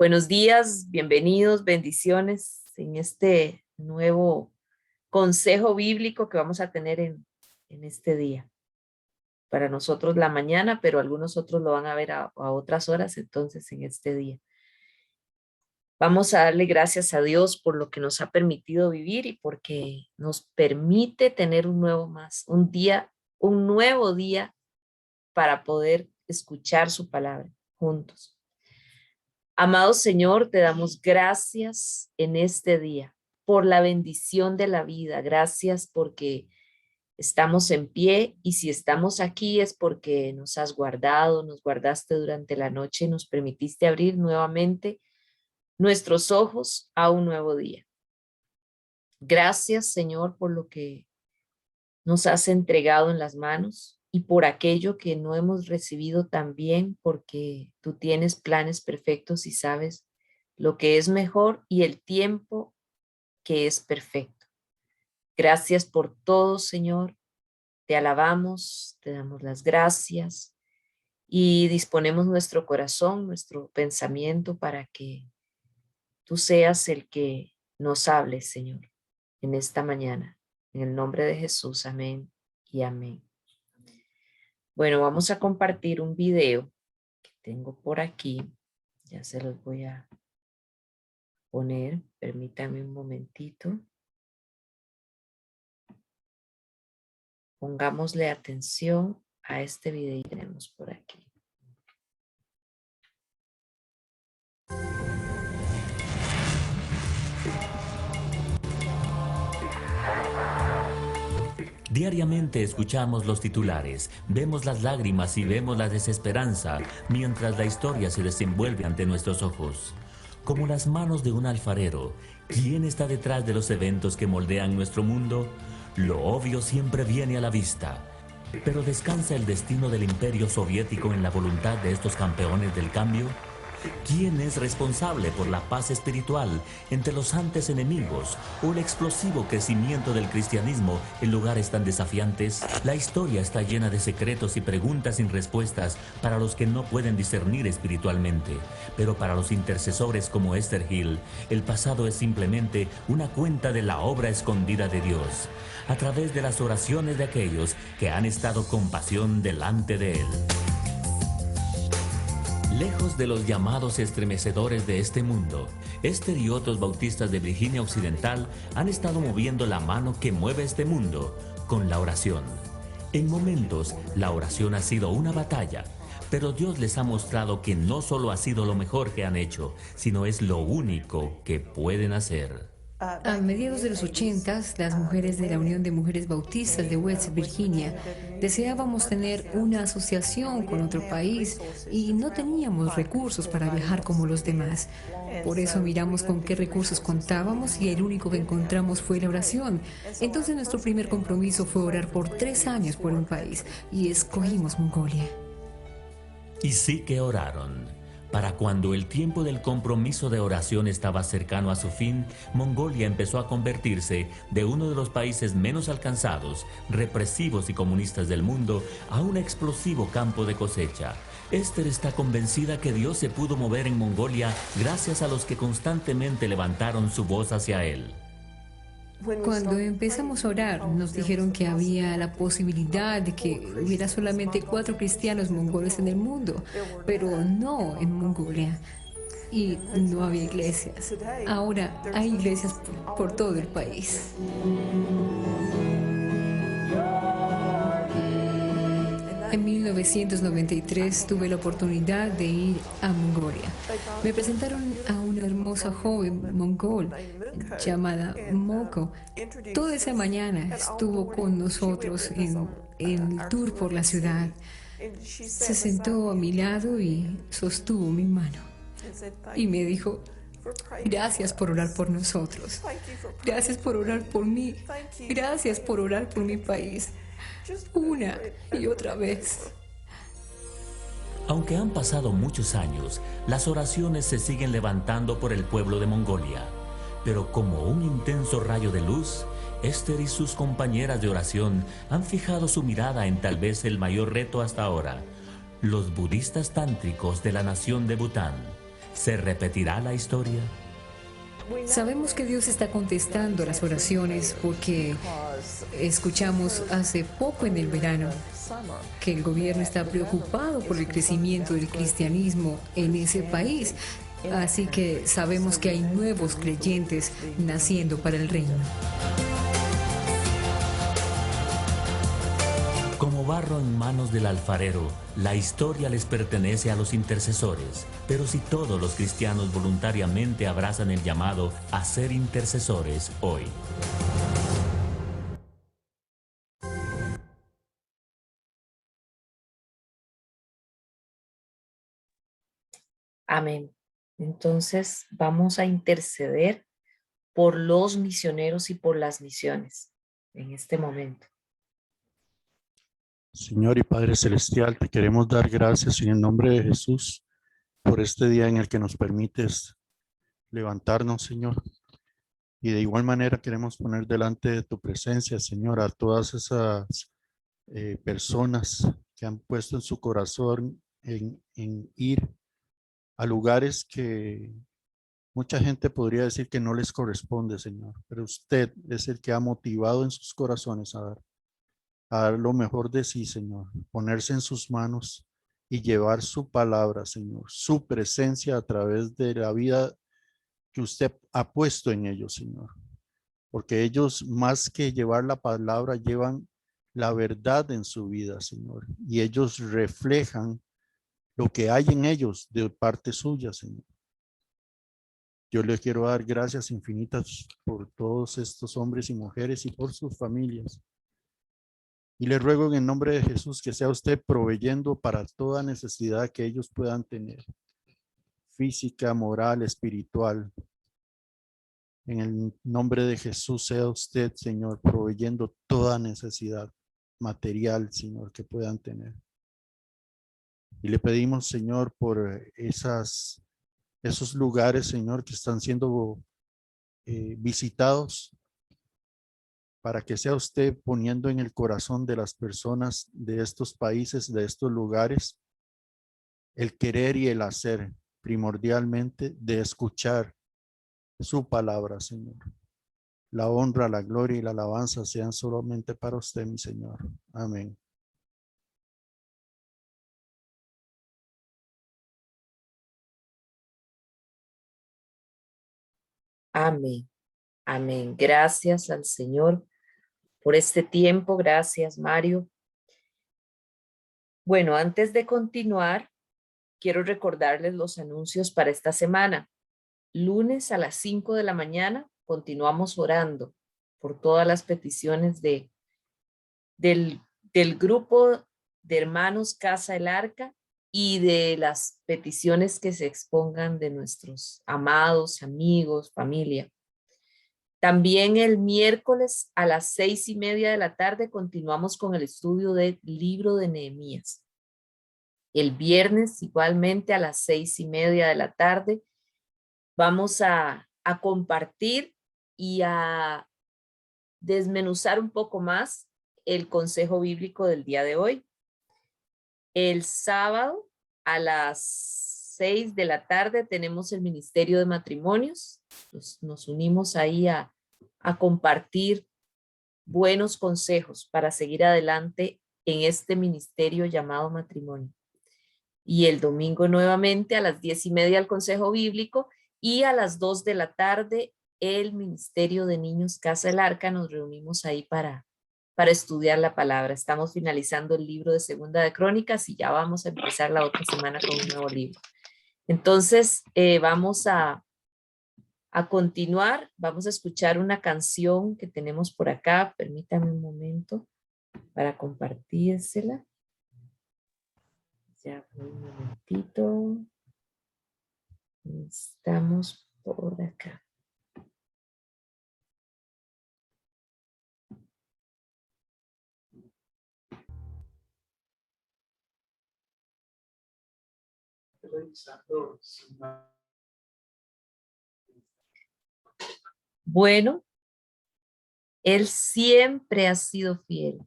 Buenos días, bienvenidos, bendiciones en este nuevo consejo bíblico que vamos a tener en este día. Para nosotros la mañana, pero algunos otros lo van a ver a otras horas, entonces en este día. Vamos a darle gracias a Dios por lo que nos ha permitido vivir y porque nos permite tener un nuevo día para poder escuchar su palabra juntos. Amado Señor, te damos gracias en este día por la bendición de la vida. Gracias porque estamos en pie y si estamos aquí es porque nos has guardado, nos guardaste durante la noche, nos permitiste abrir nuevamente nuestros ojos a un nuevo día. Gracias, Señor, por lo que nos has entregado en las manos y por aquello que no hemos recibido también, porque tú tienes planes perfectos y sabes lo que es mejor y el tiempo que es perfecto. Gracias por todo, Señor. Te alabamos, te damos las gracias y disponemos nuestro corazón, nuestro pensamiento para que tú seas el que nos hable, Señor, en esta mañana. En el nombre de Jesús, amén y amén. Bueno, vamos a compartir un video que tengo por aquí. Ya se los voy a poner. Permítanme un momentito. Pongámosle atención a este video que tenemos por aquí. Diariamente escuchamos los titulares, vemos las lágrimas y vemos la desesperanza mientras la historia se desenvuelve ante nuestros ojos. Como las manos de un alfarero, ¿quién está detrás de los eventos que moldean nuestro mundo? Lo obvio siempre viene a la vista. ¿Pero descansa el destino del imperio soviético en la voluntad de estos campeones del cambio? ¿Quién es responsable por la paz espiritual entre los antes enemigos o el explosivo crecimiento del cristianismo en lugares tan desafiantes? La historia está llena de secretos y preguntas sin respuestas para los que no pueden discernir espiritualmente. Pero para los intercesores como Esther Hill, el pasado es simplemente una cuenta de la obra escondida de Dios, a través de las oraciones de aquellos que han estado con pasión delante de Él. Lejos de los llamados estremecedores de este mundo, Esther y otros bautistas de Virginia Occidental han estado moviendo la mano que mueve este mundo con la oración. En momentos, la oración ha sido una batalla, pero Dios les ha mostrado que no solo ha sido lo mejor que han hecho, sino es lo único que pueden hacer. A mediados de los 80, las mujeres de la Unión de Mujeres Bautistas de West Virginia deseábamos tener una asociación con otro país y no teníamos recursos para viajar como los demás. Por eso miramos con qué recursos contábamos y el único que encontramos fue la oración. Entonces nuestro primer compromiso fue orar por 3 años por un país y escogimos Mongolia. Y sí que oraron. Para cuando el tiempo del compromiso de oración estaba cercano a su fin, Mongolia empezó a convertirse de uno de los países menos alcanzados, represivos y comunistas del mundo a un explosivo campo de cosecha. Esther está convencida que Dios se pudo mover en Mongolia gracias a los que constantemente levantaron su voz hacia Él. Cuando empezamos a orar, nos dijeron que había la posibilidad de que hubiera solamente 4 cristianos mongoles en el mundo, pero no en Mongolia. Y no había iglesias. Ahora hay iglesias por todo el país. En 1993 tuve la oportunidad de ir a Mongolia. Me presentaron a una hermosa joven mongol llamada Moko. Toda esa mañana estuvo con nosotros en el tour por la ciudad. Se sentó a mi lado y sostuvo mi mano. Y me dijo: gracias por orar por nosotros. Gracias por orar por mí. Gracias por orar por mi país. Una y otra vez. Aunque han pasado muchos años, las oraciones se siguen levantando por el pueblo de Mongolia. Pero como un intenso rayo de luz, Esther y sus compañeras de oración han fijado su mirada en tal vez el mayor reto hasta ahora: los budistas tántricos de la nación de Bután. ¿Se repetirá la historia? Sabemos que Dios está contestando las oraciones porque escuchamos hace poco en el verano que el gobierno está preocupado por el crecimiento del cristianismo en ese país. Así que sabemos que hay nuevos creyentes naciendo para el reino. Como barro en manos del alfarero, la historia les pertenece a los intercesores. Pero si todos los cristianos voluntariamente abrazan el llamado a ser intercesores hoy. Amén. Entonces vamos a interceder por los misioneros y por las misiones en este momento. Señor y Padre Celestial, te queremos dar gracias en el nombre de Jesús por este día en el que nos permites levantarnos, Señor. Y de igual manera queremos poner delante de tu presencia, Señor, a todas esas personas que han puesto en su corazón en ir a lugares que mucha gente podría decir que no les corresponde, Señor. Pero usted es el que ha motivado en sus corazones a dar lo mejor de sí, Señor, ponerse en sus manos y llevar su palabra, Señor, su presencia a través de la vida que usted ha puesto en ellos, Señor. Porque ellos, más que llevar la palabra, llevan la verdad en su vida, Señor. Y ellos reflejan lo que hay en ellos de parte suya, Señor. Yo les quiero dar gracias infinitas por todos estos hombres y mujeres y por sus familias. Y le ruego en el nombre de Jesús que sea usted proveyendo para toda necesidad que ellos puedan tener, física, moral, espiritual. En el nombre de Jesús sea usted, Señor, proveyendo toda necesidad material, Señor, que puedan tener. Y le pedimos, Señor, por esos lugares, Señor, que están siendo visitados, para que sea usted poniendo en el corazón de las personas de estos países, de estos lugares, el querer y el hacer, primordialmente de escuchar su palabra, Señor. La honra, la gloria y la alabanza sean solamente para usted, mi Señor. Amén. Amén. Amén. Gracias al Señor por este tiempo. Gracias, Mario. Bueno, antes de continuar, quiero recordarles los anuncios para esta semana. Lunes a las 5 de la mañana continuamos orando por todas las peticiones del grupo de hermanos Casa del Arca y de las peticiones que se expongan de nuestros amados, amigos, familia. También el miércoles a las 6:30 de la tarde continuamos con el estudio del libro de Nehemías. El viernes igualmente a las 6:30 de la tarde vamos a compartir y a desmenuzar un poco más el consejo bíblico del día de hoy. El sábado a las 6 de la tarde tenemos el Ministerio de Matrimonios. Nos unimos ahí a compartir buenos consejos para seguir adelante en este ministerio llamado matrimonio. Y el domingo nuevamente a las 10:30 el consejo bíblico y a las 2 de la tarde el Ministerio de Niños Casa del Arca. Nos reunimos ahí para estudiar la palabra. Estamos finalizando el libro de Segunda de Crónicas y ya vamos a empezar la otra semana con un nuevo libro. Entonces vamos a continuar. Vamos a escuchar una canción que tenemos por acá. Permítame un momento para compartírsela. Ya, un momentito. Estamos por acá. Bueno, Él siempre ha sido fiel.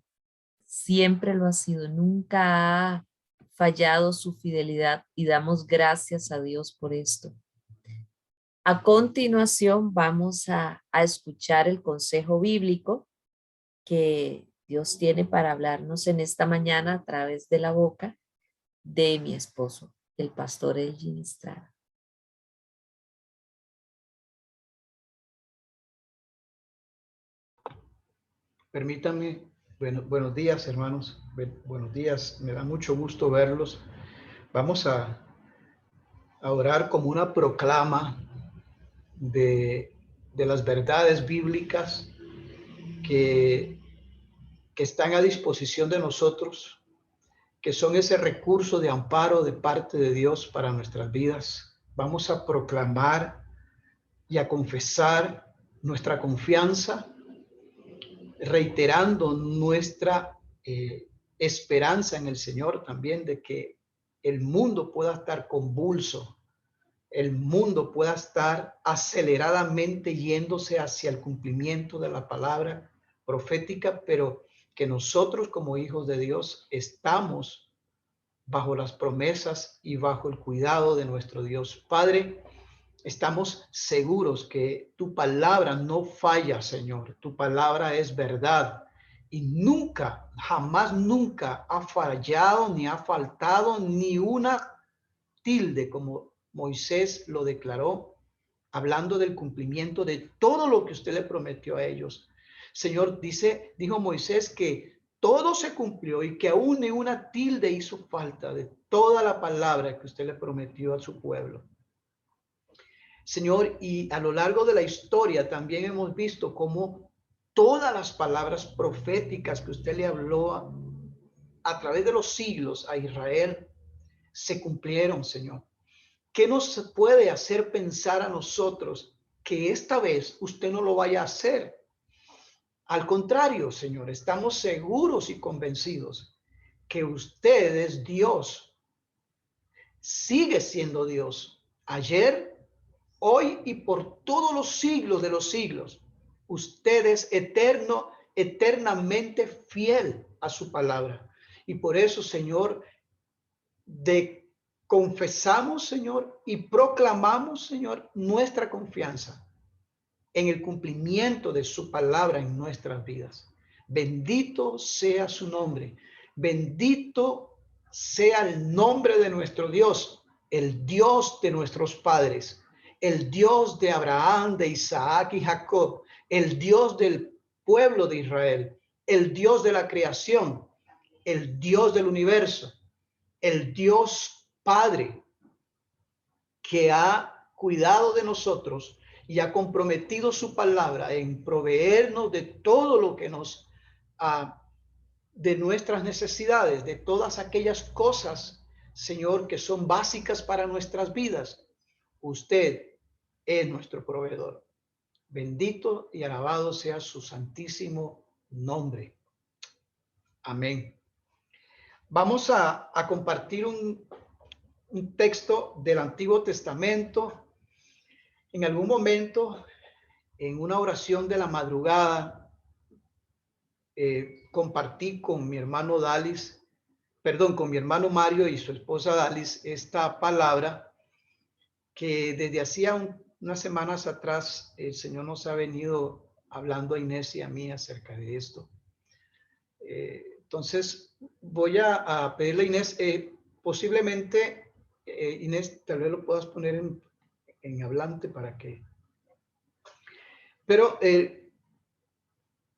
Siempre lo ha sido. Nunca ha fallado su fidelidad y damos gracias a Dios por esto. A continuación vamos a escuchar el consejo bíblico que Dios tiene para hablarnos en esta mañana a través de la boca de mi esposo, el pastor Elgin Estrada. Permítanme, buenos días, hermanos. Buenos días, me da mucho gusto verlos. Vamos a orar como una proclama de las verdades bíblicas que están a disposición de nosotros, que son ese recurso de amparo de parte de Dios para nuestras vidas. Vamos a proclamar y a confesar nuestra confianza, reiterando nuestra esperanza en el Señor también de que el mundo pueda estar convulso, el mundo pueda estar aceleradamente yéndose hacia el cumplimiento de la palabra profética, pero que nosotros como hijos de Dios estamos bajo las promesas y bajo el cuidado de nuestro Dios. Padre, estamos seguros que tu palabra no falla, Señor. Tu palabra es verdad y nunca, jamás, nunca ha fallado, ni ha faltado ni una tilde, como Moisés lo declaró, hablando del cumplimiento de todo lo que usted le prometió a ellos. Señor, dijo Moisés que todo se cumplió y que aún ni una tilde hizo falta de toda la palabra que usted le prometió a su pueblo. Señor, y a lo largo de la historia también hemos visto cómo todas las palabras proféticas que usted le habló a través de los siglos a Israel se cumplieron, Señor. ¿Qué nos puede hacer pensar a nosotros que esta vez usted no lo vaya a hacer? Al contrario, Señor, estamos seguros y convencidos que usted es Dios, sigue siendo Dios, ayer, hoy y por todos los siglos de los siglos. Usted es eterno, eternamente fiel a su palabra. Y por eso, Señor, confesamos, Señor, y proclamamos, Señor, nuestra confianza en el cumplimiento de su palabra en nuestras vidas. Bendito sea su nombre. Bendito sea el nombre de nuestro Dios, el Dios de nuestros padres, el Dios de Abraham, de Isaac y Jacob, el Dios del pueblo de Israel, el Dios de la creación, el Dios del universo, el Dios Padre que ha cuidado de nosotros y ha comprometido su palabra en proveernos de todo lo que nos de nuestras necesidades, de todas aquellas cosas, Señor, que son básicas para nuestras vidas. Usted es nuestro proveedor. Bendito y alabado sea su santísimo nombre. Amén. Vamos a compartir un texto del Antiguo Testamento. En algún momento, en una oración de la madrugada, compartí con mi hermano con mi hermano Mario y su esposa Dalis, esta palabra que desde hacía unas semanas atrás el Señor nos ha venido hablando a Inés y a mí acerca de esto. Entonces voy a pedirle a Inés, posiblemente, Inés, tal vez lo puedas poner en hablante para que... Pero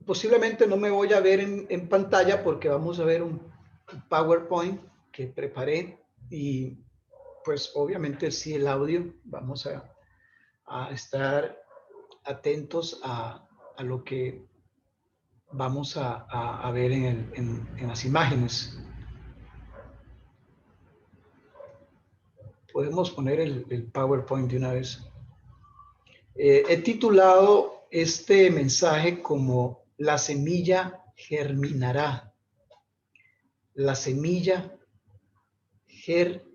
posiblemente no me voy a ver en pantalla porque vamos a ver un PowerPoint que preparé y pues obviamente sí el audio. Vamos a estar atentos a lo que vamos a ver en las imágenes. Podemos poner el PowerPoint de una vez. He titulado este mensaje como La semilla germinará. La semilla germinará.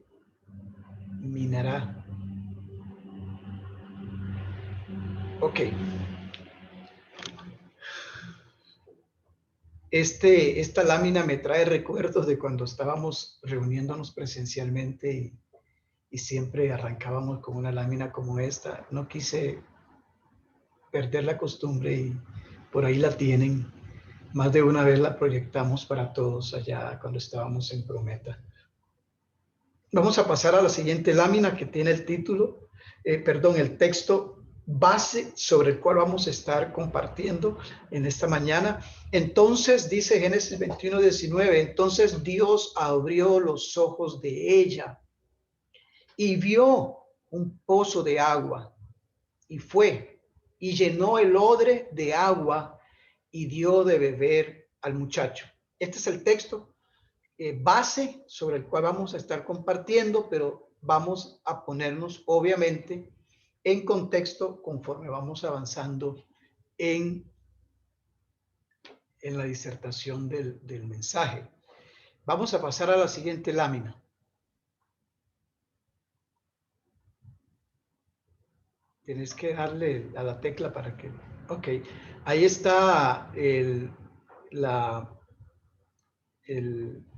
Ok. Esta lámina me trae recuerdos de cuando estábamos reuniéndonos presencialmente y siempre arrancábamos con una lámina como esta. No quise perder la costumbre y por ahí la tienen. Más de una vez la proyectamos para todos allá cuando estábamos en Prometa. Vamos a pasar a la siguiente lámina que tiene el título, el texto base sobre el cual vamos a estar compartiendo en esta mañana. Entonces, dice Génesis 21:19, entonces Dios abrió los ojos de ella y vio un pozo de agua y fue y llenó el odre de agua y dio de beber al muchacho. Este es el texto base sobre el cual vamos a estar compartiendo, pero vamos a ponernos obviamente en contexto conforme vamos avanzando en la disertación del mensaje. Vamos a pasar a la siguiente lámina. Tienes que darle a la tecla para que... Ok, ahí está el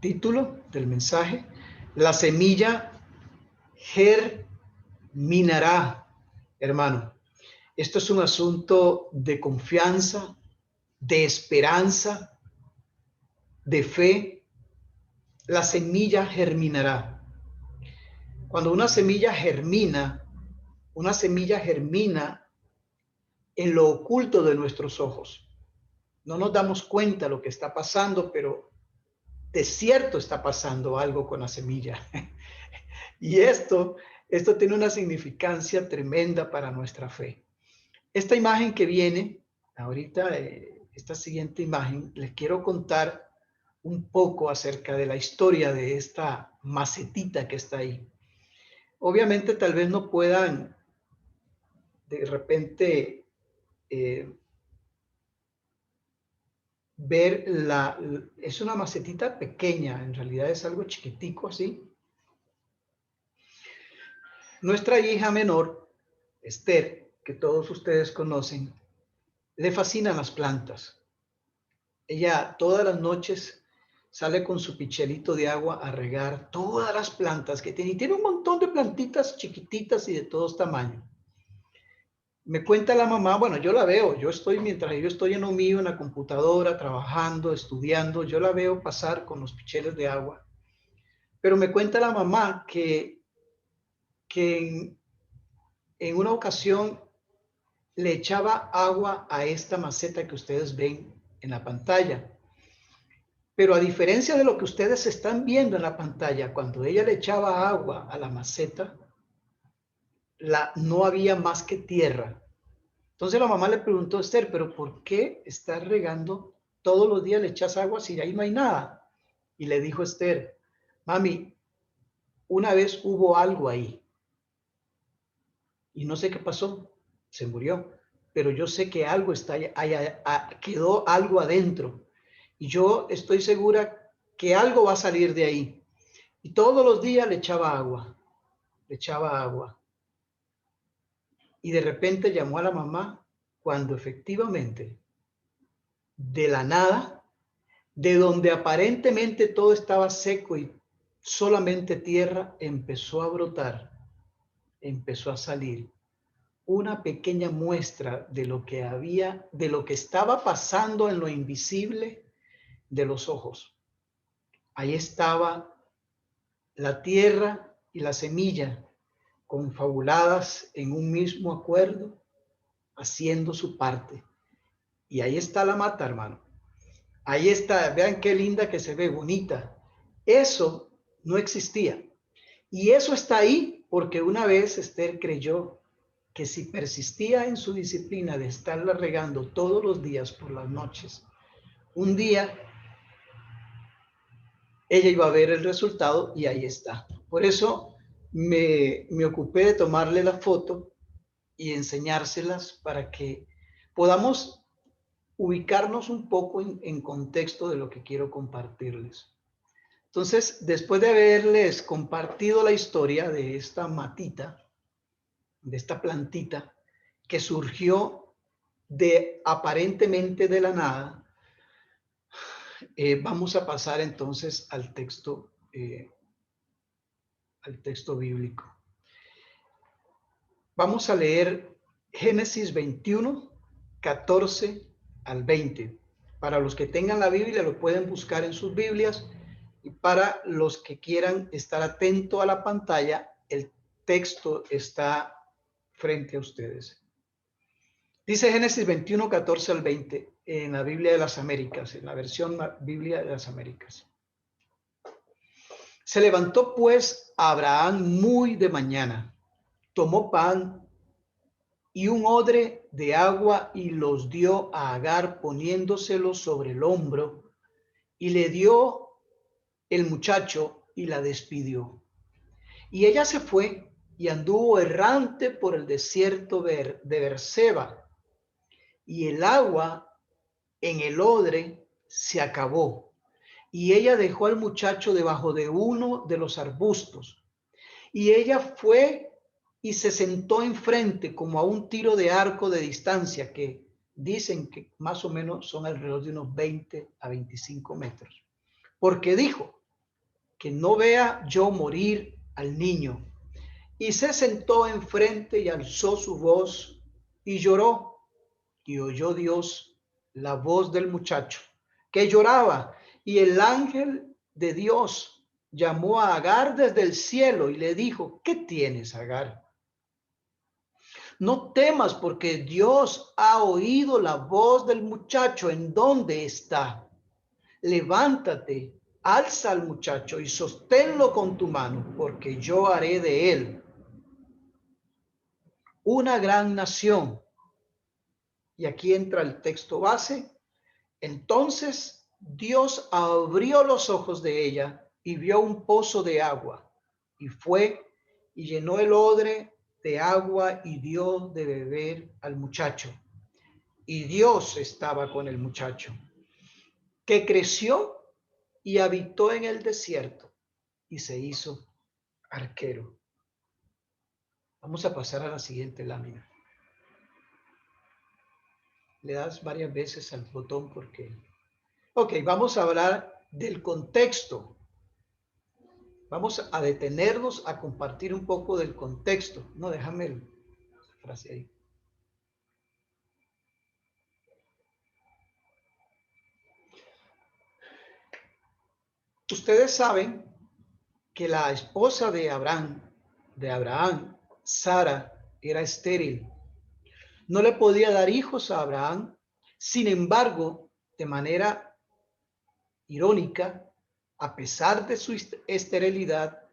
título del mensaje. La semilla germinará, hermano. Esto es un asunto de confianza, de esperanza, de fe. La semilla germinará. Cuando una semilla germina en lo oculto de nuestros ojos. No nos damos cuenta de lo que está pasando, pero de cierto está pasando algo con la semilla. Y esto tiene una significancia tremenda para nuestra fe. Esta imagen que viene ahorita, esta siguiente imagen, les quiero contar un poco acerca de la historia de esta macetita que está ahí. Obviamente tal vez no puedan de repente ver es una macetita pequeña, en realidad es algo chiquitico así. Nuestra hija menor, Esther, que todos ustedes conocen, le fascinan las plantas. Ella todas las noches sale con su pichelito de agua a regar todas las plantas que tiene. Y tiene un montón de plantitas chiquititas y de todos tamaños. Me cuenta la mamá, bueno, yo la veo, mientras yo estoy en lo mío, en la computadora, trabajando, estudiando, yo la veo pasar con los picheles de agua. Pero me cuenta la mamá que en una ocasión le echaba agua a esta maceta que ustedes ven en la pantalla. Pero a diferencia de lo que ustedes están viendo en la pantalla, cuando ella le echaba agua a la maceta, no había más que tierra. Entonces la mamá le preguntó a Esther, ¿pero por qué estás regando todos los días, le echas agua si ahí no hay nada? Y le dijo Esther, mami, una vez hubo algo ahí y no sé qué pasó, se murió, pero yo sé que algo está quedó algo adentro y yo estoy segura que algo va a salir de ahí. Y todos los días le echaba agua. Y de repente llamó a la mamá cuando efectivamente, de la nada, de donde aparentemente todo estaba seco y solamente tierra, empezó a brotar, empezó a salir una pequeña muestra de lo que había, de lo que estaba pasando en lo invisible de los ojos. Ahí estaba la tierra y la semilla confabuladas en un mismo acuerdo, haciendo su parte. Y ahí está la mata, hermano. Ahí está, vean qué linda que se ve, bonita. Eso no existía. Y eso está ahí porque una vez Esther creyó que si persistía en su disciplina de estarla regando todos los días por las noches, un día ella iba a ver el resultado y ahí está. Por eso me ocupé de tomarle la foto y enseñárselas para que podamos ubicarnos un poco en contexto de lo que quiero compartirles. Entonces, después de haberles compartido la historia de esta matita, de esta plantita que surgió aparentemente de la nada, Vamos a pasar entonces al texto bíblico. Vamos a leer Génesis 21, 14 al 20. Para los que tengan la Biblia, lo pueden buscar en sus Biblias. Y para los que quieran estar atentos a la pantalla, el texto está frente a ustedes. Dice Génesis 21, 14 al 20 en la Biblia de las Américas, en la versión Biblia de las Américas. Se levantó pues Abraham muy de mañana, tomó pan y un odre de agua y los dio a Agar poniéndoselos sobre el hombro, y le dio el muchacho y la despidió. Y ella se fue y anduvo errante por el desierto de Beerseba, y el agua en el odre se acabó, y ella dejó al muchacho debajo de uno de los arbustos. Y ella fue y se sentó enfrente como a un tiro de arco de distancia, que dicen que más o menos son alrededor de unos 20 a 25 metros. Porque dijo, que no vea yo morir al niño. Y se sentó enfrente y alzó su voz y lloró. Y oyó Dios la voz del muchacho, que lloraba. Y el ángel de Dios llamó a Agar desde el cielo y le dijo, ¿qué tienes, Agar? No temas, porque Dios ha oído la voz del muchacho en donde está. Levántate, alza al muchacho y sosténlo con tu mano, porque yo haré de él una gran nación. Y aquí entra el texto base. Entonces Dios abrió los ojos de ella y vio un pozo de agua, y fue y llenó el odre de agua y dio de beber al muchacho. Y Dios estaba con el muchacho, que creció y habitó en el desierto y se hizo arquero. Vamos a pasar a la siguiente lámina. Le das varias veces al botón porque... Ok, vamos a hablar del contexto. Vamos a detenernos a compartir un poco del contexto. No, déjame la frase ahí. Ustedes saben que la esposa de Abraham, Sara, era estéril. No le podía dar hijos a Abraham. Sin embargo, de manera irónica, a pesar de su esterilidad,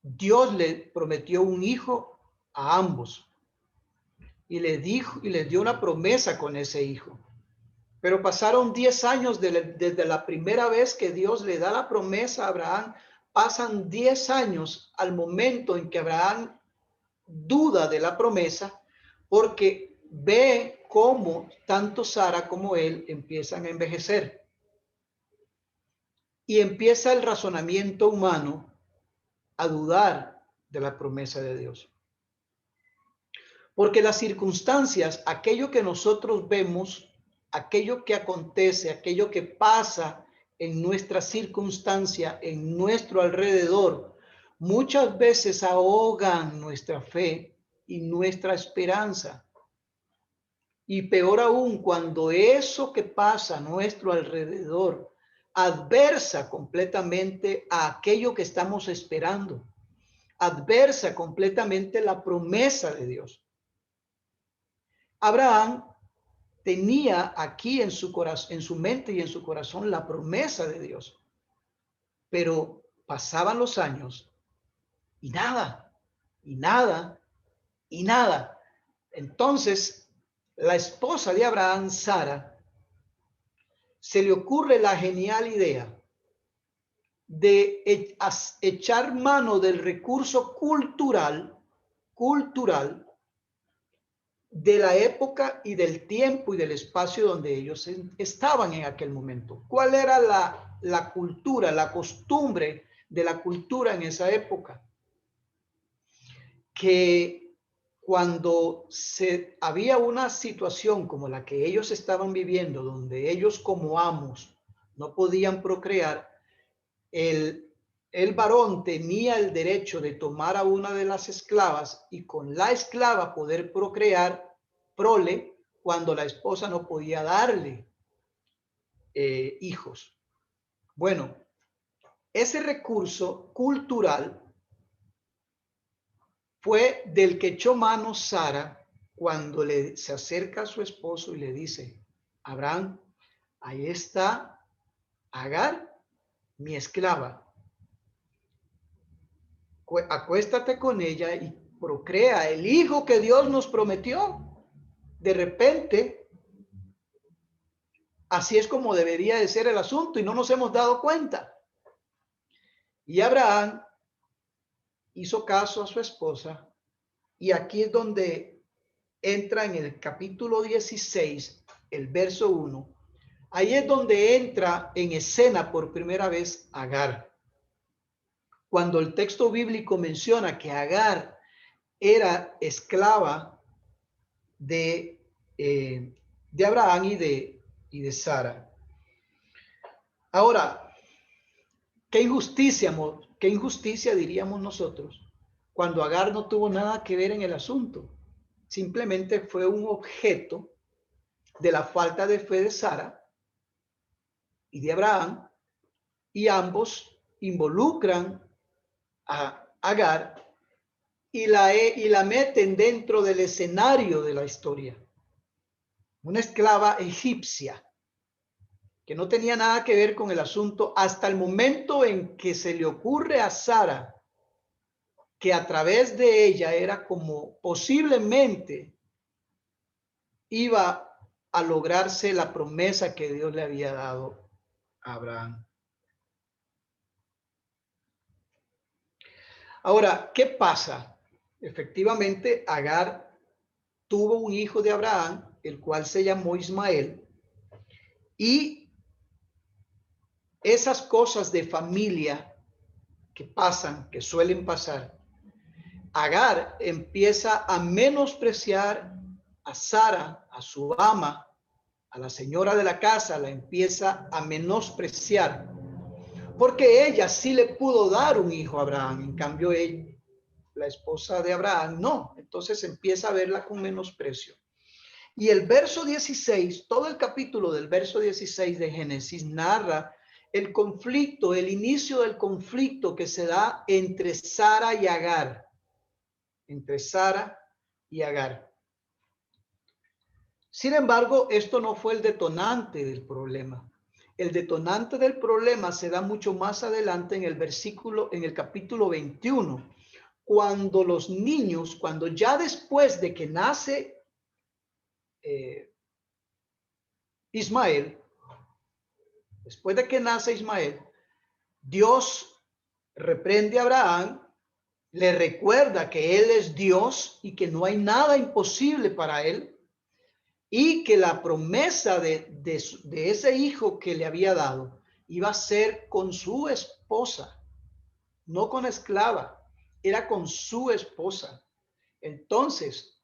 Dios le prometió un hijo a ambos y le dio una promesa con ese hijo. Pero pasaron 10 años desde la primera vez que Dios le da la promesa a Abraham. Pasan 10 años al momento en que Abraham duda de la promesa, porque ve cómo tanto Sara como él empiezan a envejecer. Y empieza el razonamiento humano a dudar de la promesa de Dios. Porque las circunstancias, aquello que nosotros vemos, aquello que acontece, aquello que pasa en nuestra circunstancia, en nuestro alrededor, muchas veces ahogan nuestra fe y nuestra esperanza. Y peor aún, cuando eso que pasa a nuestro alrededor adversa completamente a aquello que estamos esperando, adversa completamente la promesa de Dios. Abraham tenía aquí en su corazón, en su mente y en su corazón, la promesa de Dios, pero pasaban los años y nada, y nada, y nada. Entonces, la esposa de Abraham, Sara, se le ocurre la genial idea de echar mano del recurso cultural de la época y del tiempo y del espacio donde ellos estaban en aquel momento. ¿Cuál era la cultura, la costumbre de la cultura en esa época? Que cuando había una situación como la que ellos estaban viviendo, donde ellos como amos no podían procrear, el varón tenía el derecho de tomar a una de las esclavas y con la esclava poder procrear prole cuando la esposa no podía darle hijos. Bueno, ese recurso cultural fue del que echó mano Sara cuando se acerca a su esposo y le dice: Abraham, ahí está Agar, mi esclava. Acuéstate con ella y procrea el hijo que Dios nos prometió. De repente, así es como debería de ser el asunto y no nos hemos dado cuenta. Y Abraham hizo caso a su esposa, y aquí es donde entra en el capítulo 16, el verso 1. Ahí es donde entra en escena por primera vez Agar. Cuando el texto bíblico menciona que Agar era esclava de Abraham y de Sara. Ahora, qué injusticia diríamos nosotros, cuando Agar no tuvo nada que ver en el asunto. Simplemente fue un objeto de la falta de fe de Sara y de Abraham, y ambos involucran a Agar y la meten dentro del escenario de la historia. Una esclava egipcia que no tenía nada que ver con el asunto hasta el momento en que se le ocurre a Sara que a través de ella era como posiblemente iba a lograrse la promesa que Dios le había dado a Abraham. Ahora, ¿qué pasa? Efectivamente, Agar tuvo un hijo de Abraham, el cual se llamó Ismael, y esas cosas de familia que pasan, que suelen pasar, Agar empieza a menospreciar a Sara, a su ama, a la señora de la casa, la empieza a menospreciar, porque ella sí le pudo dar un hijo a Abraham, en cambio ella, la esposa de Abraham, no. Entonces empieza a verla con menosprecio. Y el verso 16, todo el capítulo del verso 16 de Génesis narra el conflicto, el inicio del conflicto que se da entre Sara y Agar. Entre Sara y Agar. Sin embargo, esto no fue el detonante del problema. El detonante del problema se da mucho más adelante en el capítulo 21, cuando los niños, cuando ya después de que nace Ismael, Dios reprende a Abraham, le recuerda que él es Dios y que no hay nada imposible para él, y que la promesa de ese hijo que le había dado iba a ser con su esposa, no con esclava, era con su esposa. Entonces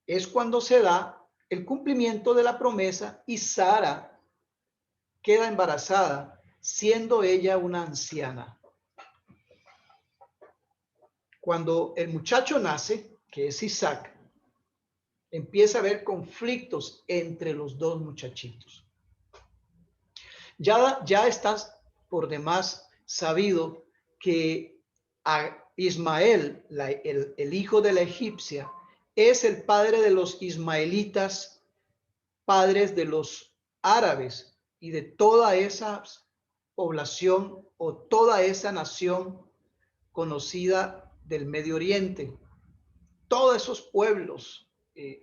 es cuando se da el cumplimiento de la promesa y Sara queda embarazada, siendo ella una anciana. Cuando el muchacho nace, que es Isaac, empieza a haber conflictos entre los dos muchachitos. Ya estás por demás sabido que a Ismael, el hijo de la egipcia, es el padre de los ismaelitas, padres de los árabes y de toda esa población o toda esa nación conocida del Medio Oriente. Todos esos pueblos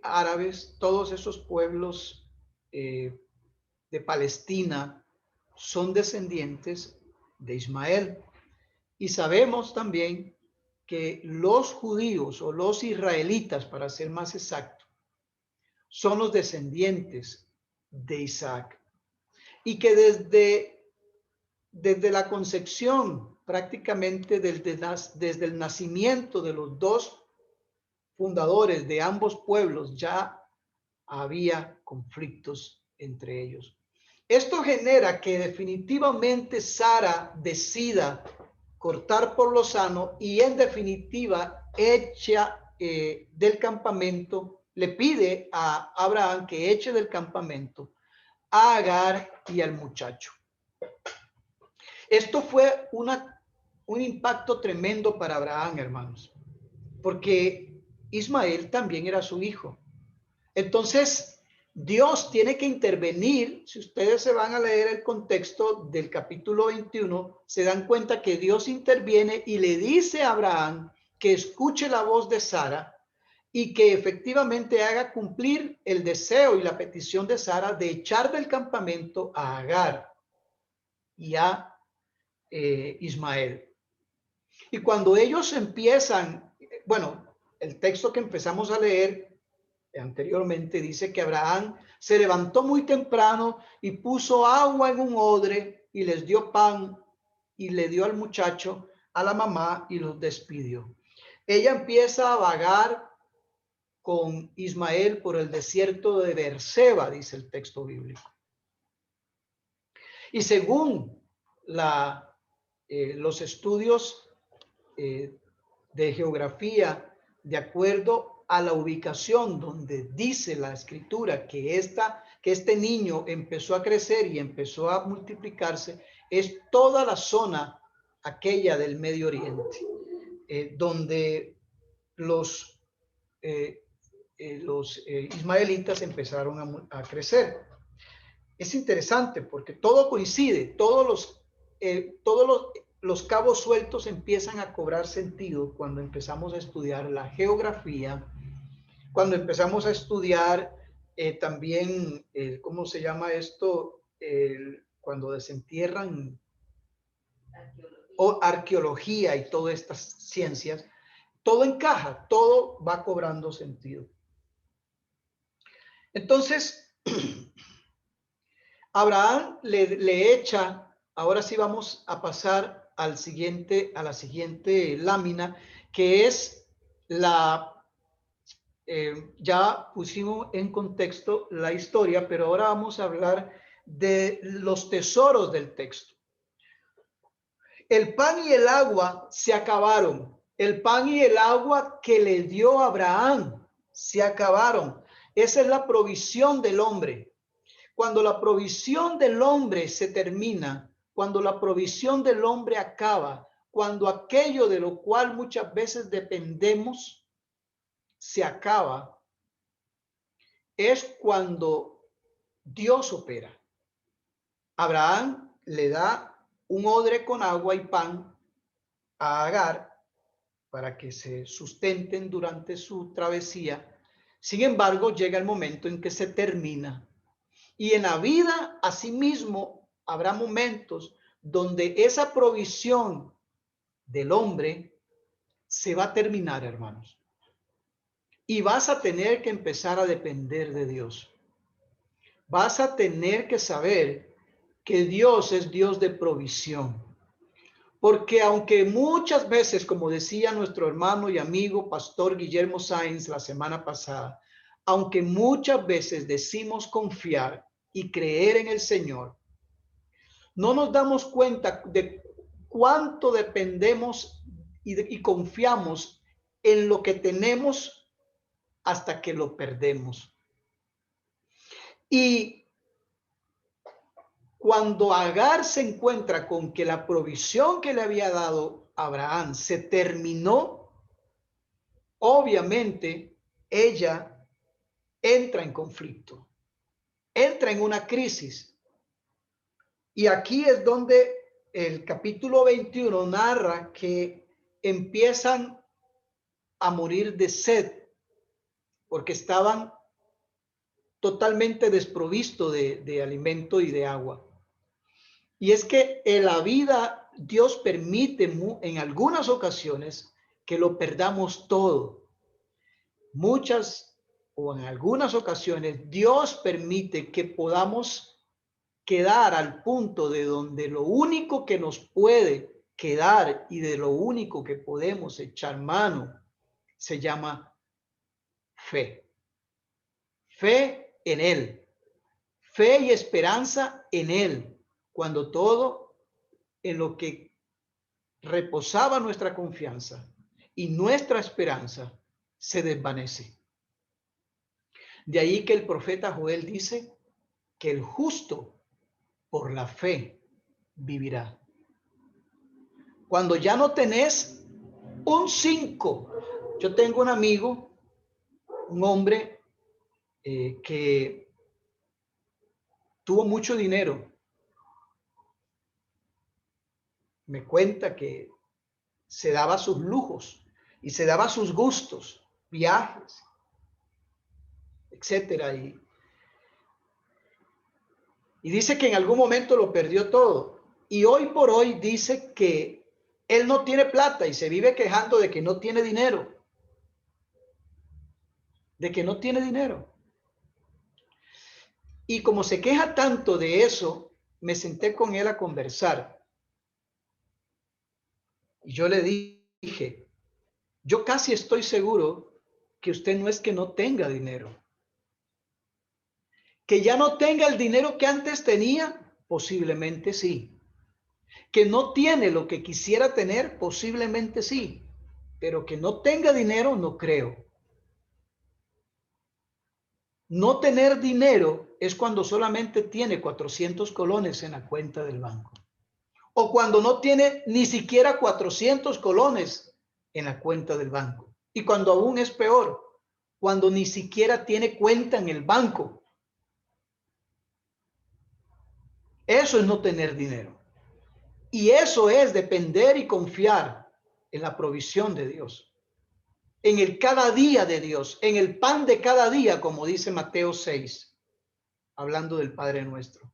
árabes, todos esos pueblos de Palestina son descendientes de Ismael. Y sabemos también que los judíos o los israelitas, para ser más exacto, son los descendientes de Isaac. Y que desde la concepción, prácticamente desde el nacimiento de los dos fundadores de ambos pueblos, ya había conflictos entre ellos. Esto genera que definitivamente Sara decida cortar por lo sano y en definitiva echa del campamento, le pide a Abraham que eche del campamento a Agar y al muchacho. Esto fue un impacto tremendo para Abraham, hermanos, porque Ismael también era su hijo. Entonces, Dios tiene que intervenir. Si ustedes se van a leer el contexto del capítulo 21, se dan cuenta que Dios interviene y le dice a Abraham que escuche la voz de Sara y que efectivamente haga cumplir el deseo y la petición de Sara de echar del campamento a Agar y a Ismael. Y cuando ellos empiezan, bueno, el texto que empezamos a leer anteriormente dice que Abraham se levantó muy temprano y puso agua en un odre y les dio pan y le dio al muchacho, a la mamá, y los despidió. Ella empieza a vagar con Ismael por el desierto de Beerseba, dice el texto bíblico. Y según los estudios de geografía, de acuerdo a la ubicación donde dice la escritura que este niño empezó a crecer y empezó a multiplicarse, es toda la zona aquella del Medio Oriente, donde los ismaelitas empezaron a crecer. Es interesante porque todo coincide, todos los cabos sueltos empiezan a cobrar sentido cuando empezamos a estudiar la geografía, cuando empezamos a estudiar también, ¿cómo se llama esto? Cuando desentierran arqueología y todas estas ciencias, todo encaja, todo va cobrando sentido. Entonces, Abraham le echa, ahora sí vamos a pasar a la siguiente lámina, que es ya pusimos en contexto la historia, pero ahora vamos a hablar de los tesoros del texto. El pan y el agua se acabaron. El pan y el agua que le dio Abraham se acabaron. Esa es la provisión del hombre. Cuando la provisión del hombre se termina, cuando la provisión del hombre acaba, cuando aquello de lo cual muchas veces dependemos se acaba, es cuando Dios opera. Abraham le da un odre con agua y pan a Agar para que se sustenten durante su travesía. Sin embargo, llega el momento en que se termina. Y en la vida, asimismo, habrá momentos donde esa provisión del hombre se va a terminar, hermanos. Y vas a tener que empezar a depender de Dios. Vas a tener que saber que Dios es Dios de provisión. Porque aunque muchas veces, como decía nuestro hermano y amigo pastor Guillermo Sáenz la semana pasada, aunque muchas veces decimos confiar y creer en el Señor, no nos damos cuenta de cuánto dependemos y confiamos en lo que tenemos hasta que lo perdemos. Y cuando Agar se encuentra con que la provisión que le había dado Abraham se terminó, obviamente ella entra en conflicto, entra en una crisis. Y aquí es donde el capítulo 21 narra que empiezan a morir de sed porque estaban totalmente desprovistos de alimento y de agua. Y es que en la vida Dios permite en algunas ocasiones que lo perdamos todo. Muchas o en algunas ocasiones Dios permite que podamos quedar al punto de donde lo único que nos puede quedar y de lo único que podemos echar mano se llama fe. Fe en Él. fe y esperanza en Él, cuando todo en lo que reposaba nuestra confianza y nuestra esperanza se desvanece. De ahí que el profeta Joel dice que el justo por la fe vivirá. Cuando ya no tenés un 5, yo tengo un amigo, un hombre que tuvo mucho dinero. Me cuenta que se daba sus lujos y se daba sus gustos, viajes, etcétera. Y dice que en algún momento lo perdió todo. Y hoy por hoy dice que él no tiene plata y se vive quejando de que no tiene dinero. De que no tiene dinero. Y como se queja tanto de eso, me senté con él a conversar. Y yo le dije, yo casi estoy seguro que usted no es que no tenga dinero. Que ya no tenga el dinero que antes tenía, posiblemente sí. Que no tiene lo que quisiera tener, posiblemente sí. Pero que no tenga dinero, no creo. No tener dinero es cuando solamente tiene 400 colones en la cuenta del banco. O cuando no tiene ni siquiera 400 colones en la cuenta del banco. Y cuando aún es peor, cuando ni siquiera tiene cuenta en el banco. Eso es no tener dinero. Y eso es depender y confiar en la provisión de Dios. En el cada día de Dios, en el pan de cada día, como dice Mateo 6, hablando del Padre Nuestro.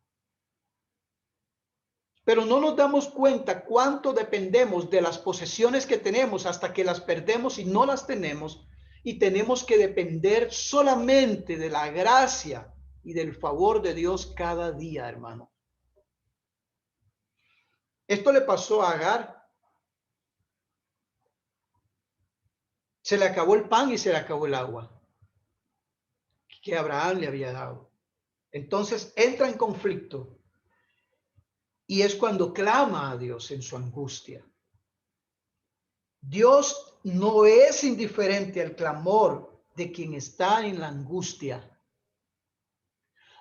Pero no nos damos cuenta cuánto dependemos de las posesiones que tenemos hasta que las perdemos y no las tenemos, y tenemos que depender solamente de la gracia y del favor de Dios cada día, hermano. Esto le pasó a Agar. Se le acabó el pan y se le acabó el agua que Abraham le había dado. Entonces entra en conflicto y es cuando clama a Dios en su angustia. Dios no es indiferente al clamor de quien está en la angustia.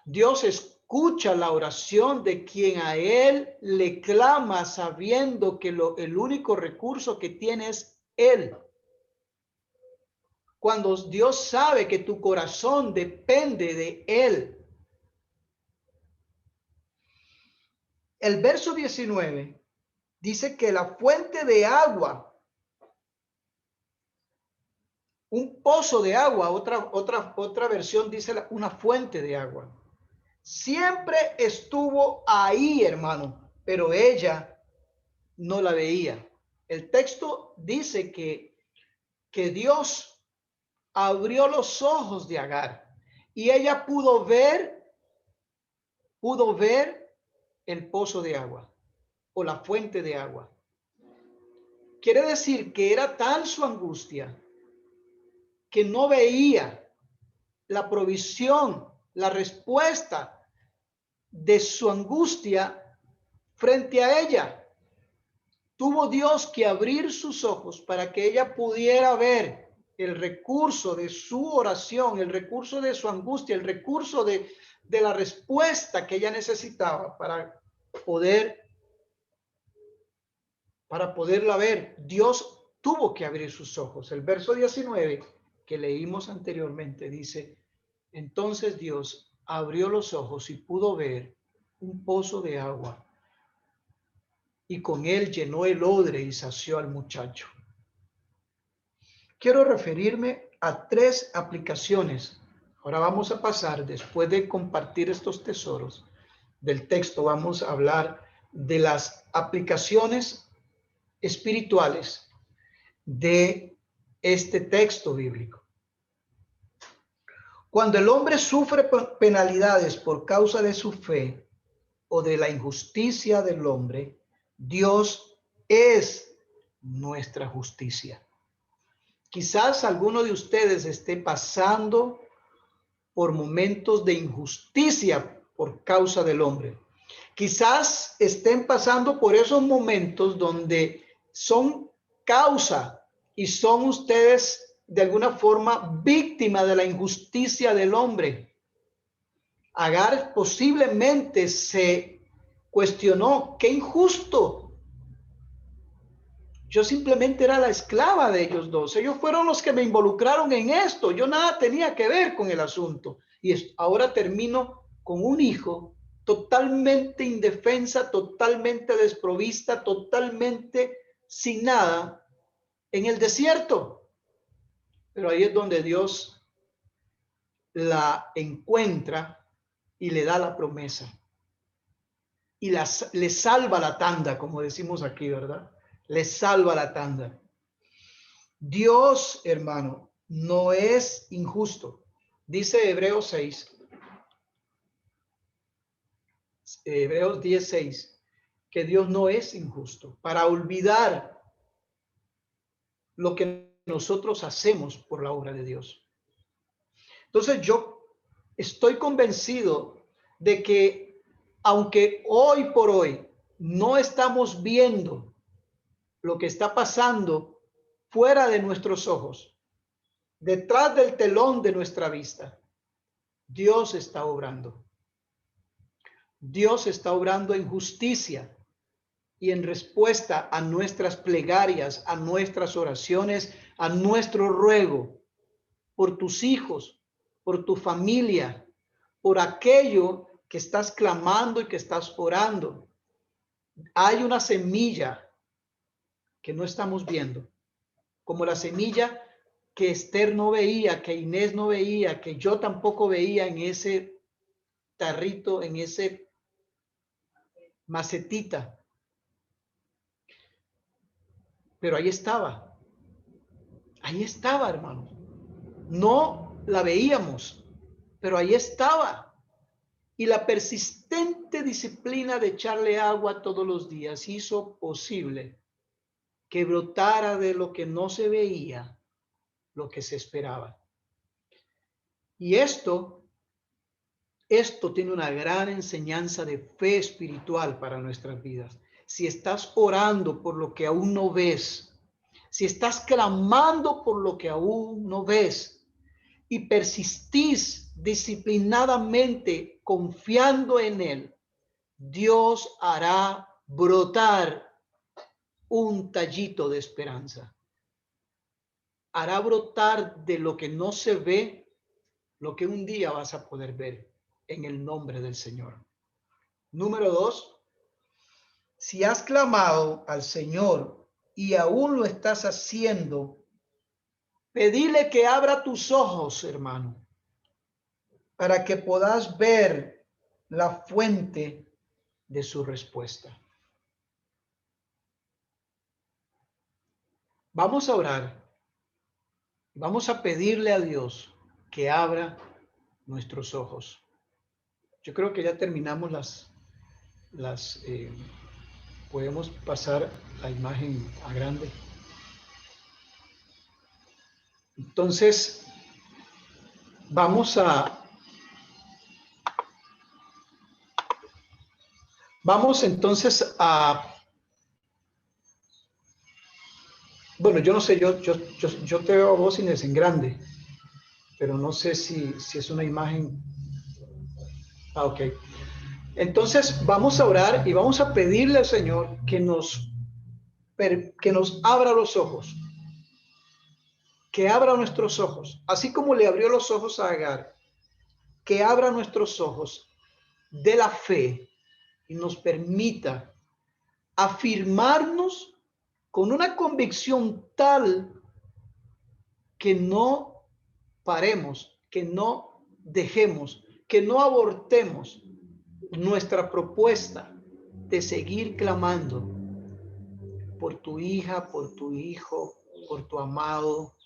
Dios escucha la oración de quien a Él le clama sabiendo que el único recurso que tiene es Él. Cuando Dios sabe que tu corazón depende de Él. El verso 19 dice que la fuente de agua, un pozo de agua, otra versión dice una fuente de agua. Siempre estuvo ahí, hermano, pero ella no la veía. El texto dice que Dios abrió los ojos de Agar y ella pudo ver el pozo de agua o la fuente de agua. Quiere decir que era tal su angustia que no veía la provisión, la respuesta de su angustia frente a ella. Tuvo Dios que abrir sus ojos para que ella pudiera ver el recurso de su oración, el recurso de su angustia, el recurso de la respuesta que ella necesitaba para poderla ver. Dios tuvo que abrir sus ojos. El verso 19 que leímos anteriormente dice, entonces Dios abrió los ojos y pudo ver un pozo de agua y con él llenó el odre y sació al muchacho. Quiero referirme a 3 aplicaciones. Ahora vamos a pasar, después de compartir estos tesoros del texto, vamos a hablar de las aplicaciones espirituales de este texto bíblico. Cuando el hombre sufre penalidades por causa de su fe o de la injusticia del hombre, Dios es nuestra justicia. Quizás alguno de ustedes esté pasando por momentos de injusticia por causa del hombre. Quizás estén pasando por esos momentos donde son causa y son ustedes de alguna forma víctima de la injusticia del hombre. Agar posiblemente se cuestionó, qué injusto. Yo simplemente era la esclava de ellos dos. Ellos fueron los que me involucraron en esto. Yo nada tenía que ver con el asunto. Y ahora termino con un hijo totalmente indefensa, totalmente desprovista, totalmente sin nada en el desierto. Pero ahí es donde Dios la encuentra y le da la promesa. Y le salva la tanda, como decimos aquí, ¿verdad? Le salva la tanda. Dios, hermano, no es injusto. Dice Hebreos 6, Hebreos 10:6, que Dios no es injusto para olvidar lo que nosotros hacemos por la obra de Dios. Entonces yo estoy convencido de que aunque hoy por hoy no estamos viendo lo que está pasando fuera de nuestros ojos, detrás del telón de nuestra vista, Dios está obrando. Dios está obrando en justicia y en respuesta a nuestras plegarias, a nuestras oraciones, a nuestro ruego por tus hijos, por tu familia, por aquello que estás clamando y que estás orando. Hay una semilla que no estamos viendo, como la semilla que Esther no veía, que Inés no veía, que yo tampoco veía en ese tarrito, en ese macetita. Pero ahí estaba, hermano. No la veíamos, pero ahí estaba. Y la persistente disciplina de echarle agua todos los días hizo posible que brotara de lo que no se veía, lo que se esperaba. Y esto tiene una gran enseñanza de fe espiritual para nuestras vidas. Si estás orando por lo que aún no ves, si estás clamando por lo que aún no ves y persistís disciplinadamente confiando en Él, Dios hará brotar un tallito de esperanza. Hará brotar de lo que no se ve, lo que un día vas a poder ver en el nombre del Señor. Número 2, si has clamado al Señor y aún lo estás haciendo, pedile que abra tus ojos, hermano, para que puedas ver la fuente de su respuesta. Vamos a orar. Vamos a pedirle a Dios que abra nuestros ojos. Yo creo que ya terminamos podemos pasar la imagen a grande. Entonces, vamos entonces a, bueno, yo no sé, yo te veo a vos, Inés, en grande, pero no sé si es una imagen. Ok. Entonces vamos a orar y vamos a pedirle al Señor que nos abra los ojos, que abra nuestros ojos, así como le abrió los ojos a Agar, que abra nuestros ojos de la fe y nos permita afirmarnos con una convicción tal que no paremos, que no dejemos, que no abortemos nuestra propuesta de seguir clamando por tu hija, por tu hijo, por tu amado,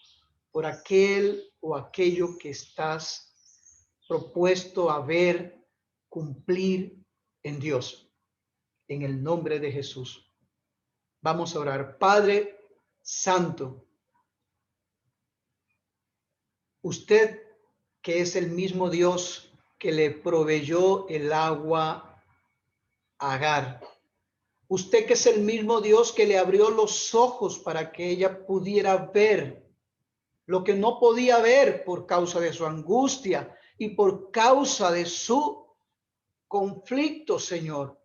por aquel o aquello que estás propuesto a ver cumplir en Dios, en el nombre de Jesús. Vamos a orar. Padre Santo, usted que es el mismo Dios que le proveyó el agua a Agar. Usted que es el mismo Dios que le abrió los ojos para que ella pudiera ver lo que no podía ver por causa de su angustia y por causa de su conflicto, Señor,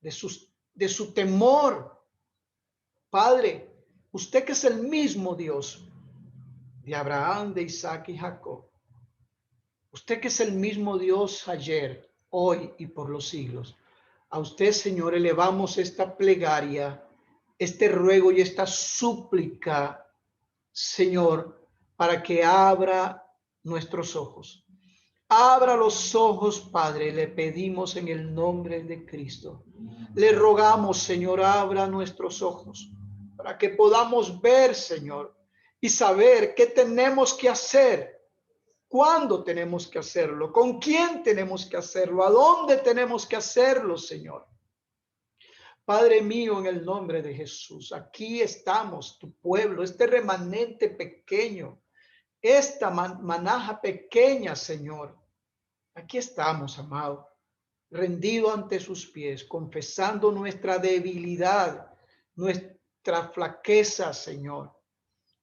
de su temor. Padre, usted que es el mismo Dios de Abraham, de Isaac y Jacob, usted que es el mismo Dios ayer, hoy y por los siglos, a usted, Señor, elevamos esta plegaria, este ruego y esta súplica, Señor, para que abra nuestros ojos. Abra los ojos, Padre, le pedimos en el nombre de Cristo. Le rogamos, Señor, abra nuestros ojos para que podamos ver, Señor, y saber qué tenemos que hacer, cuándo tenemos que hacerlo, con quién tenemos que hacerlo, a dónde tenemos que hacerlo, Señor. Padre mío, en el nombre de Jesús, aquí estamos, tu pueblo, este remanente pequeño, esta manaja pequeña, Señor. Aquí estamos, amado, rendido ante sus pies, confesando nuestra debilidad, nuestra flaqueza, Señor.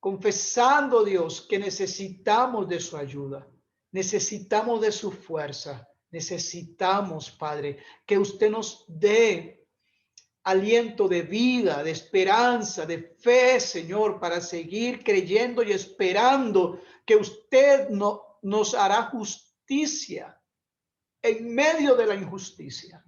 Confesando, Dios, que necesitamos de su ayuda, necesitamos de su fuerza, necesitamos, Padre, que usted nos dé aliento de vida, de esperanza, de fe, Señor, para seguir creyendo y esperando que usted nos hará justicia en medio de la injusticia.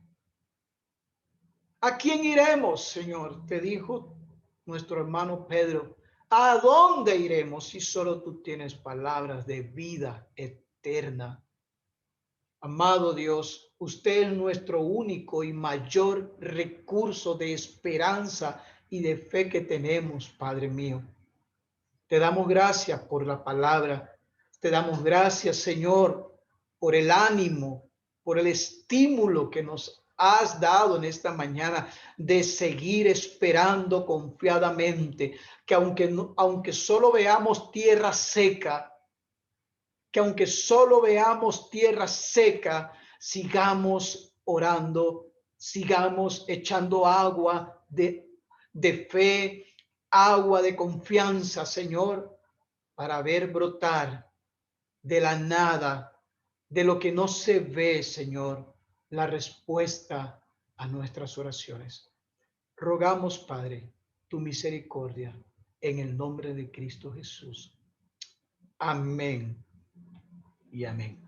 ¿A quién iremos, Señor? Te dijo nuestro hermano Pedro. ¿A dónde iremos si solo tú tienes palabras de vida eterna? Amado Dios, usted es nuestro único y mayor recurso de esperanza y de fe que tenemos, Padre mío. Te damos gracias por la palabra. Te damos gracias, Señor, por el ánimo, por el estímulo que nos has dado en esta mañana de seguir esperando confiadamente, que aunque solo veamos tierra seca, sigamos orando, sigamos echando agua de fe, agua de confianza, Señor, para ver brotar de la nada, de lo que no se ve, Señor, la respuesta a nuestras oraciones. Rogamos, Padre, tu misericordia en el nombre de Cristo Jesús. Amén y amén.